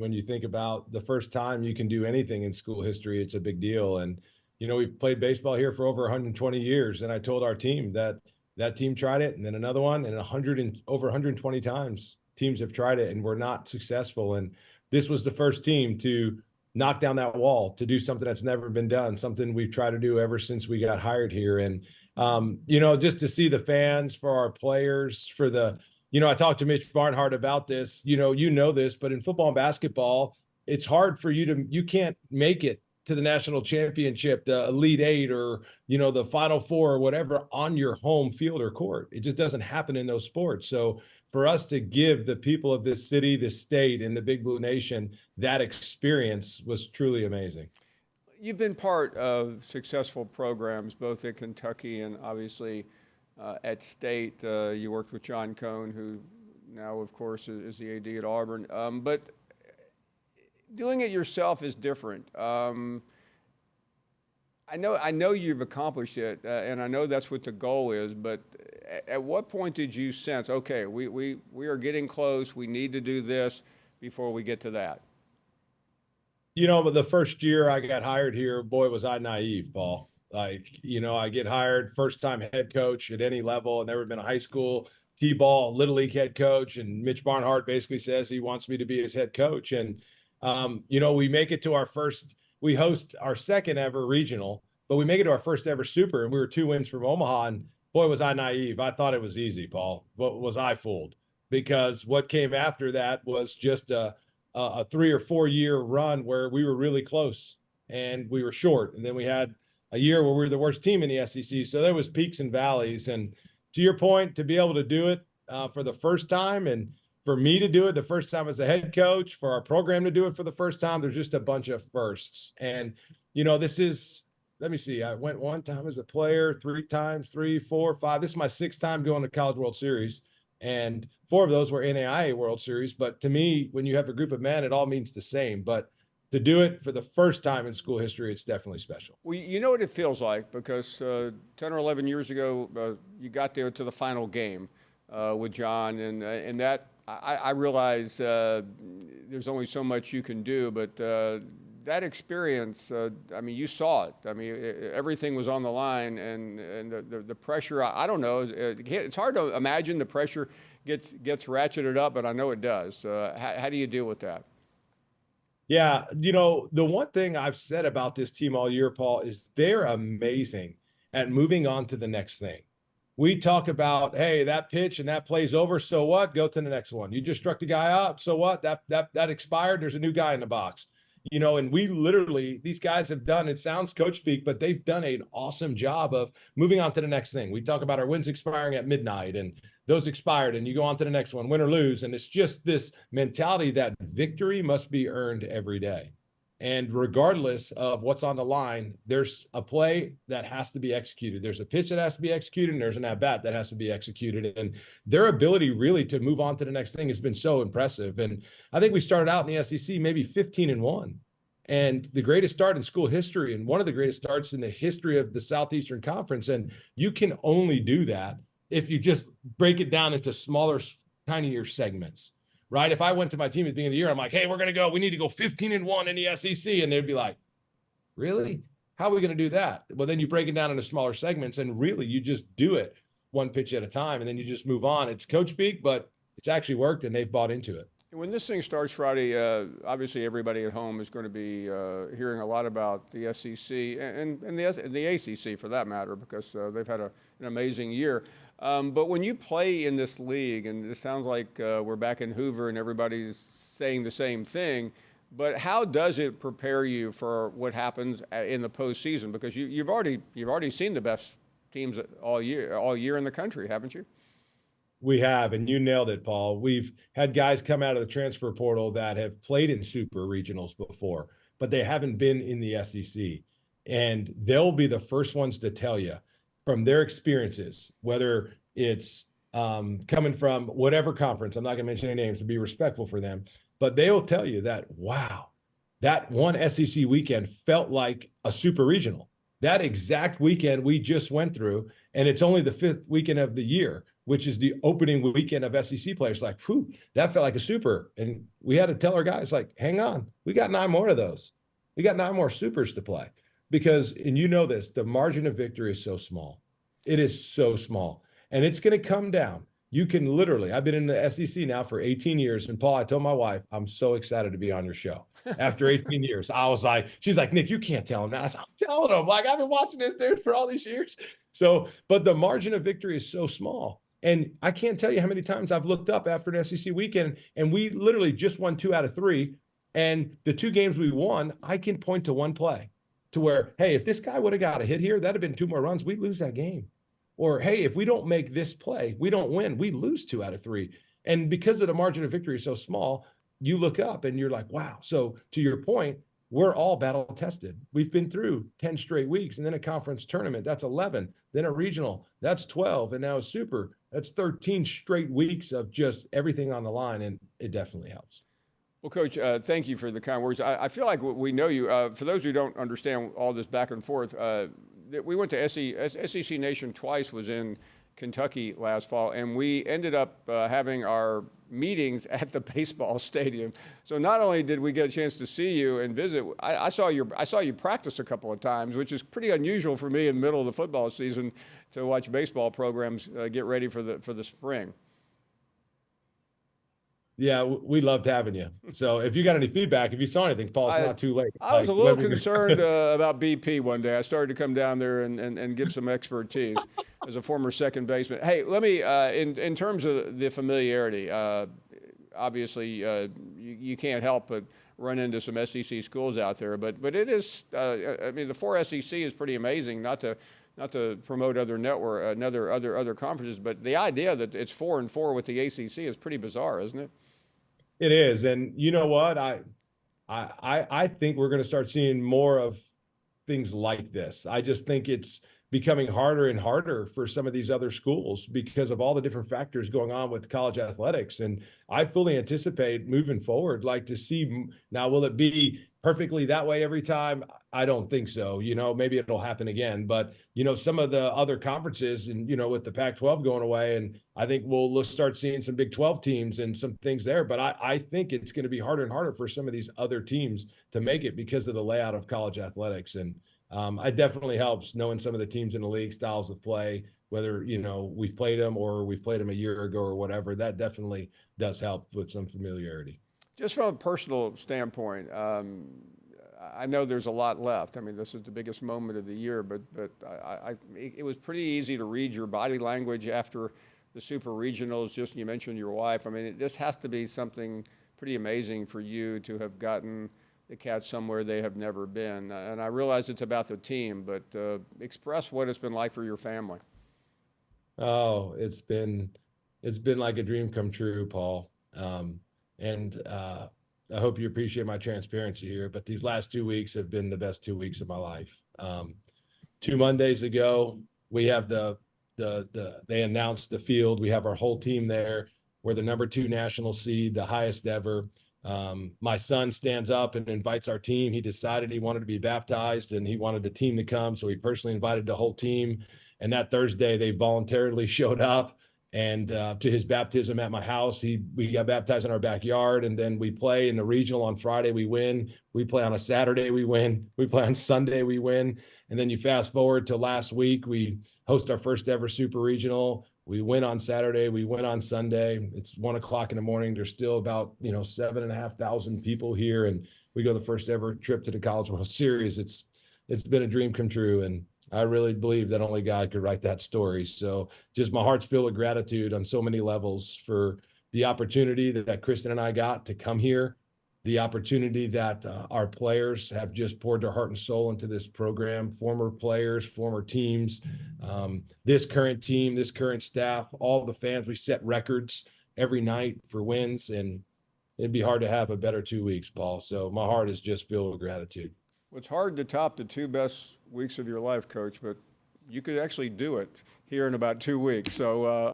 when you think about the first time you can do anything in school history, it's a big deal. And, we've played baseball here for over 120 years. And I told our team that that team tried it and then another one and over 120 times teams have tried it and were not successful. And this was the first team to knock down that wall, to do something that's never been done, something we've tried to do ever since we got hired here. And, just to see the fans, for our players, for the, I talked to Mitch Barnhart about this, this, but in football and basketball, it's hard for you can't make it to the national championship, the Elite Eight, or, the Final Four or whatever on your home field or court. It just doesn't happen in those sports. So for us to give the people of this city, this state, and the Big Blue Nation that experience was truly amazing. You've been part of successful programs, both in Kentucky and obviously at State. You worked with John Cohn, who now, of course, is the AD at Auburn. But doing it yourself is different. I know you've accomplished it, and I know that's what the goal is. But at what point did you sense, okay, we are getting close, we need to do this before we get to that? But the first year I got hired here, boy, was I naive, Paul. I get hired, first time head coach at any level. Never been a high school T-ball, Little League head coach. And Mitch Barnhart basically says he wants me to be his head coach. And, we make it to we host our second ever regional, but we make it to our first ever super. And we were 2 wins from Omaha. And boy, was I naive. I thought it was easy, Paul. But was I fooled? Because what came after that was just a 3 or 4 year run where we were really close and we were short. And then we had a year where we were the worst team in the SEC. So there was peaks and valleys. And to your point, to be able to do it for the first time, and for me to do it the first time as a head coach, for our program to do it for the first time, there's just a bunch of firsts. And, this is, let me see, I went 1 time as a player, 3 times, 3, 4, 5. This is my 6th time going to College World Series. And 4 of those were NAIA World Series. But to me, when you have a group of men, it all means the same. But to do it for the first time in school history, it's definitely special. Well, you know what it feels like, because 10 or 11 years ago, you got there to the final game with John. And that, I realize there's only so much you can do. But that experience, you saw it. Everything was on the line, and the pressure, I don't know. It's hard to imagine the pressure gets ratcheted up, but I know it does. How do you deal with that? Yeah, the one thing I've said about this team all year, Paul, is they're amazing at moving on to the next thing. We talk about, hey, that pitch and that play's over, so what? Go to the next one. You just struck the guy out, so what? That expired. There's a new guy in the box. And we literally, these guys have done, it sounds coach speak, but they've done an awesome job of moving on to the next thing. We talk about our wins expiring at midnight, and those expired, and you go on to the next one, win or lose. And it's just this mentality that victory must be earned every day. And regardless of what's on the line, there's a play that has to be executed. There's a pitch that has to be executed, and there's an at-bat that has to be executed. And their ability really to move on to the next thing has been so impressive. And I think we started out in the SEC maybe 15-1. And the greatest start in school history, and one of the greatest starts in the history of the Southeastern Conference. And you can only do that if you just break it down into smaller, tinier segments. Right? If I went to my team at the beginning of the year, I'm like, hey, we need to go 15-1 in the SEC. And they'd be like, really? How are we going to do that? Well, then you break it down into smaller segments, and really you just do it 1 pitch at a time, and then you just move on. It's coach speak, but it's actually worked, and they've bought into it. When this thing starts Friday, obviously everybody at home is going to be hearing a lot about the SEC and the ACC for that matter, because they've had an amazing year. But when you play in this league, and it sounds like we're back in Hoover and everybody's saying the same thing, but how does it prepare you for what happens in the postseason? Because you've already seen the best teams all year in the country, haven't you? We have, and you nailed it, Paul. We've had guys come out of the transfer portal that have played in super regionals before, but they haven't been in the SEC. And they'll be the first ones to tell you from their experiences, whether it's coming from whatever conference. I'm not going to mention any names to be respectful for them, but they'll tell you that, wow, that one SEC weekend felt like a super regional. That exact weekend we just went through, and it's only the 5th weekend of the year, which is the opening weekend of SEC play. It's like, whew, that felt like a super. And we had to tell our guys, like, hang on, we got 9 more of those. We got 9 more supers to play because, and you know this, the margin of victory is so small. It is so small. And it's going to come down. You can literally, I've been in the SEC now for 18 years. And Paul, I told my wife, I'm so excited to be on your show. After 18 years, I was like, she's like, Nick, you can't tell him that. I said, I'm telling him, like, I've been watching this dude for all these years. So, but the margin of victory is so small. And I can't tell you how many times I've looked up after an SEC weekend and we literally just won 2 out of 3. And the 2 games we won, I can point to one play to where, hey, if this guy would have got a hit here, that'd have been 2 more runs, we'd lose that game. Or, hey, if we don't make this play, we don't win, we lose 2 out of 3. And because of the margin of victory is so small, you look up and you're like, wow. So to your point, we're all battle tested. We've been through 10 straight weeks and then a conference tournament, that's 11, then a regional, that's 12, and now a super, that's 13 straight weeks of just everything on the line, and it definitely helps. Well, Coach, thank you for the kind words. I feel like we know you. For those who don't understand all this back and forth, we went to SEC Nation twice, was in Kentucky last fall, and we ended up having our meetings at the baseball stadium. So not only did we get a chance to see you and visit, I saw you practice a couple of times, which is pretty unusual for me in the middle of the football season to watch baseball programs get ready for the spring. Yeah, we loved having you. So if you got any feedback, if you saw anything, Paul, it's not too late. I was a little concerned about BP one day. I started to come down there and give some expertise as a former second baseman. Hey, let me, in terms of the familiarity, obviously you can't help but run into some SEC schools out there, but it is, I mean, the 4 SEC is pretty amazing, not to promote other network, other conferences, but the idea that it's 4-4 with the ACC is pretty bizarre, isn't it? It is. And you know what? I think we're going to start seeing more of things like this. I just think it's becoming harder and harder for some of these other schools because of all the different factors going on with college athletics. And I fully anticipate moving forward, like to see now, will it be perfectly that way every time? I don't think so. You know, maybe it'll happen again, but you know, some of the other conferences and, you know, with the Pac-12 going away, and I think we'll start seeing some Big 12 teams and some things there. But I think it's going to be harder and harder for some of these other teams to make it because of the layout of college athletics. And it definitely helps knowing some of the teams in the league, styles of play, whether, you know, we've played them or we've played them a year ago or whatever. That definitely does help with some familiarity. Just from a personal standpoint, I know there's a lot left. I mean, this is the biggest moment of the year, but it was pretty easy to read your body language after the super regionals. Just, you mentioned your wife. I mean, this has to be something pretty amazing for you to have gotten the Cats somewhere they have never been. And I realize it's about the team, but express what it's been like for your family. Oh, it's been like a dream come true, Paul. I hope you appreciate my transparency here, but these last 2 weeks have been the best 2 weeks of my life. 2 Mondays ago, we have they announced the field. We have our whole team there. We're the number 2 national seed, the highest ever. My son stands up and invites our team. He decided he wanted to be baptized and he wanted the team to come. So he personally invited the whole team. And that Thursday, they voluntarily showed up. And to his baptism at my house, we got baptized in our backyard, and then we play in the regional on Friday. We win. We play on a Saturday. We win. We play on Sunday. We win. And then you fast forward to last week. We host our first ever super regional. We win on Saturday. We win on Sunday. It's 1 o'clock in the morning. There's still about 7,500 people here, and we go the first ever trip to the College World Series. It's been a dream come true, and I really believe that only God could write that story. So just my heart's filled with gratitude on so many levels for the opportunity that Kristen and I got to come here, the opportunity that our players have just poured their heart and soul into this program, former players, former teams, this current team, this current staff, all the fans. We set records every night for wins, and it'd be hard to have a better 2 weeks, Paul. So my heart is just filled with gratitude. Well, it's hard to top the 2 best weeks of your life, Coach, but you could actually do it here in about 2 weeks. So